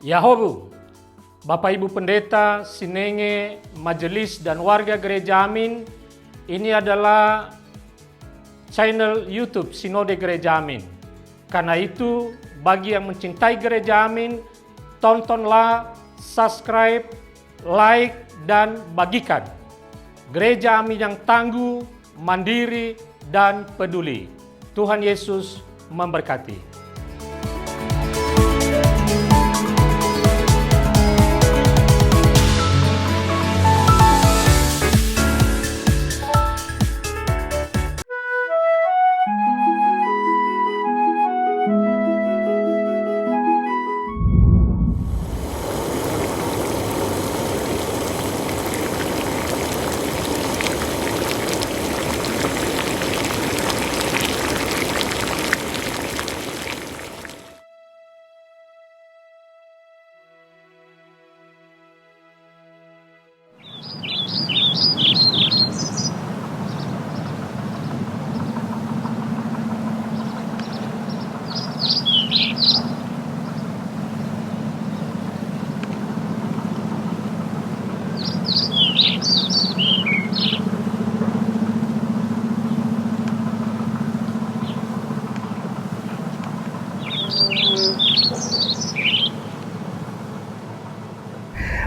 Yahobu, Bapak Ibu Pendeta, Sinenge, Majelis dan warga Gereja Amin, ini adalah channel YouTube Sinode Gereja Amin. Karena itu, bagi yang mencintai Gereja Amin, tontonlah, subscribe, like, dan bagikan. Gereja Amin yang tangguh, mandiri, dan peduli. Tuhan Yesus memberkati.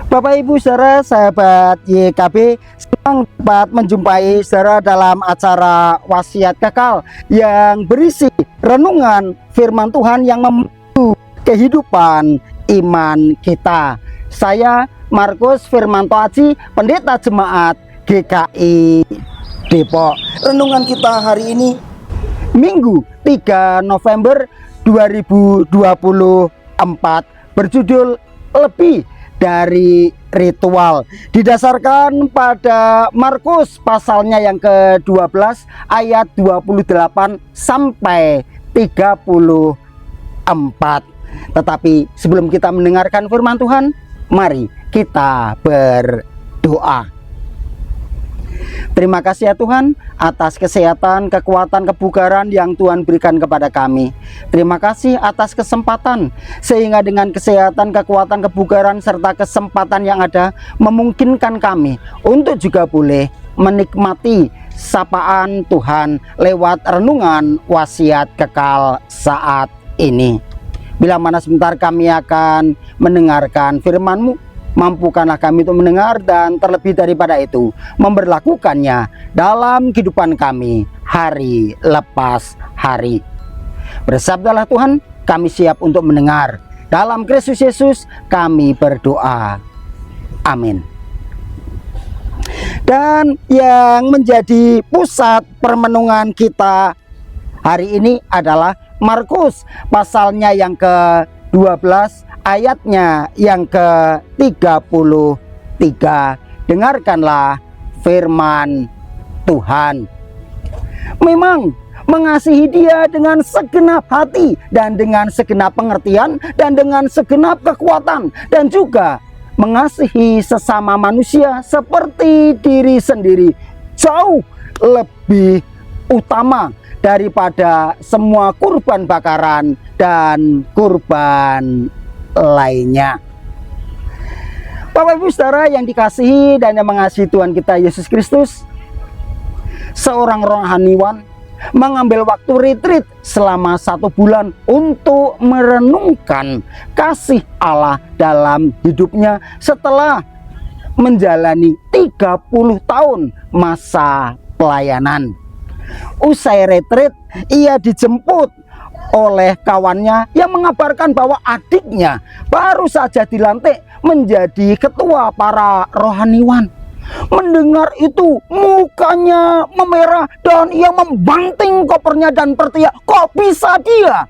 Bapak Ibu saudara sahabat YKB, senang dapat menjumpai saudara dalam acara Wasiat Kekal yang berisi renungan firman Tuhan yang membantu kehidupan iman kita. Saya Markus Firmanto Aji, Pendeta Jemaat GKI Depok. Renungan kita hari ini Minggu 3 November 2024 berjudul Lebih dari Ritual, didasarkan pada Markus pasalnya yang ke-12 ayat 28 sampai 34. Tetapi sebelum kita mendengarkan firman Tuhan, mari kita berdoa. Terima kasih ya Tuhan atas kesehatan, kekuatan, kebugaran yang Tuhan berikan kepada kami. Terima kasih atas kesempatan, sehingga dengan kesehatan, kekuatan, kebugaran, serta kesempatan yang ada memungkinkan kami untuk juga boleh menikmati sapaan Tuhan lewat renungan wasiat kekal saat ini. Bila mana sebentar kami akan mendengarkan firman-Mu, mampukanlah kami untuk mendengar dan terlebih daripada itu memberlakukannya dalam kehidupan kami hari lepas hari. Bersabdalah Tuhan, kami siap untuk mendengar. Dalam Kristus Yesus kami berdoa. Amin. Dan yang menjadi pusat permenungan kita hari ini adalah Markus pasalnya yang ke-12 ayatnya yang ke-33. Dengarkanlah firman Tuhan. Memang mengasihi Dia dengan segenap hati dan dengan segenap pengertian dan dengan segenap kekuatan, dan juga mengasihi sesama manusia seperti diri sendiri jauh lebih utama daripada semua kurban bakaran dan kurban lainnya. Bapak Ibu saudara yang dikasihi dan yang mengasihi Tuhan kita Yesus Kristus, seorang rohaniwan mengambil waktu retreat selama 1 bulan untuk merenungkan kasih Allah dalam hidupnya setelah menjalani 30 tahun masa pelayanan. Usai retreat, ia dijemput oleh kawannya yang mengabarkan bahwa adiknya baru saja dilantik menjadi ketua para rohaniwan. Mendengar itu mukanya memerah dan ia membanting kopernya dan berteriak, "Kok bisa dia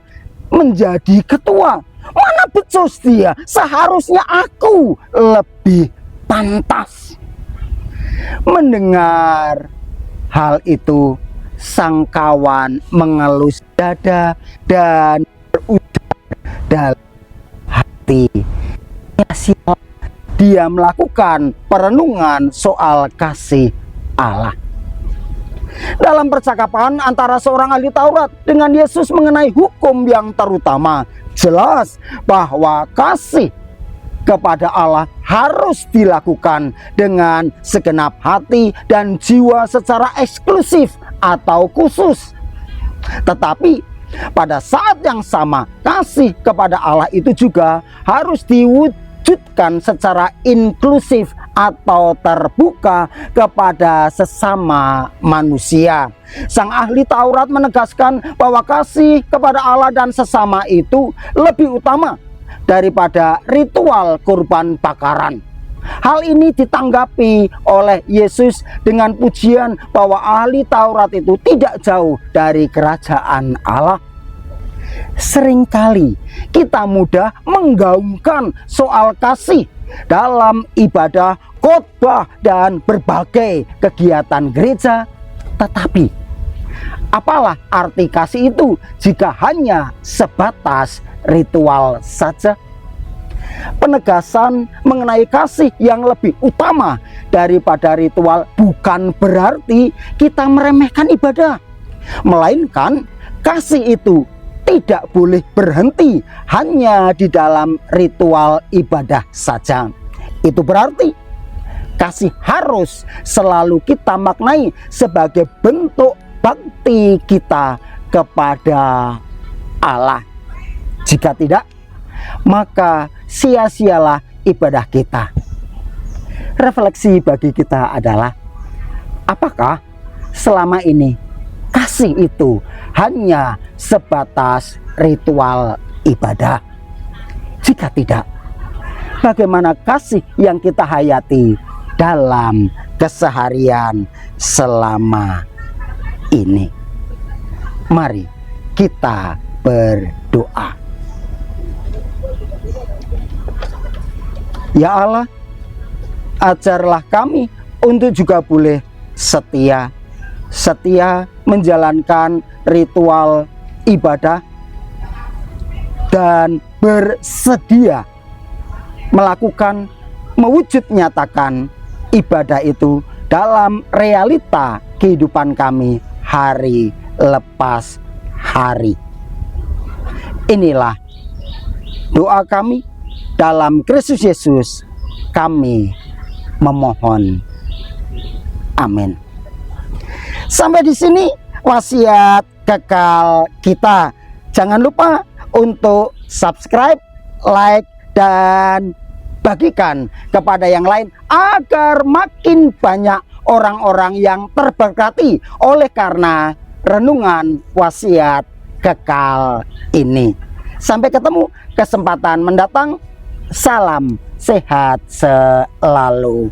menjadi ketua? Mana becus dia? Seharusnya aku lebih pantas." Mendengar hal itu, sang kawan mengelus dada dan berujar dalam hati, "Sia-sia dia melakukan perenungan soal kasih Allah." Dalam percakapan antara seorang ahli Taurat dengan Yesus mengenai hukum yang terutama, jelas bahwa kasih kepada Allah harus dilakukan dengan segenap hati dan jiwa secara eksklusif atau khusus. Tetapi pada saat yang sama, kasih kepada Allah itu juga harus diwujudkan secara inklusif atau terbuka kepada sesama manusia. Sang ahli Taurat menegaskan bahwa kasih kepada Allah dan sesama itu lebih utama daripada ritual kurban bakaran. Hal ini ditanggapi oleh Yesus dengan pujian bahwa ahli Taurat itu tidak jauh dari kerajaan Allah. Seringkali kita mudah menggaungkan soal kasih dalam ibadah, khotbah, dan berbagai kegiatan gereja. Tetapi apalah arti kasih itu jika hanya sebatas ritual saja? Penegasan mengenai kasih yang lebih utama daripada ritual bukan berarti kita meremehkan ibadah, melainkan kasih itu tidak boleh berhenti hanya di dalam ritual ibadah saja. Itu berarti kasih harus selalu kita maknai sebagai bentuk bakti kita kepada Allah. Jika tidak, maka sia-sialah ibadah kita. Refleksi bagi kita adalah, apakah selama ini kasih itu hanya sebatas ritual ibadah? Jika tidak, bagaimana kasih yang kita hayati dalam keseharian selama ini? Mari kita berdoa. Ya Allah, ajarlah kami untuk juga boleh setia menjalankan ritual ibadah dan bersedia melakukan, mewujud nyatakan ibadah itu dalam realita kehidupan kami hari lepas hari. Inilah doa kami. Dalam Kristus Yesus kami memohon. Amin. Sampai di sini wasiat kekal kita. Jangan lupa untuk subscribe, like, dan bagikan kepada yang lain agar makin banyak orang-orang yang terberkati oleh karena renungan wasiat kekal ini. Sampai ketemu kesempatan mendatang. Salam sehat selalu.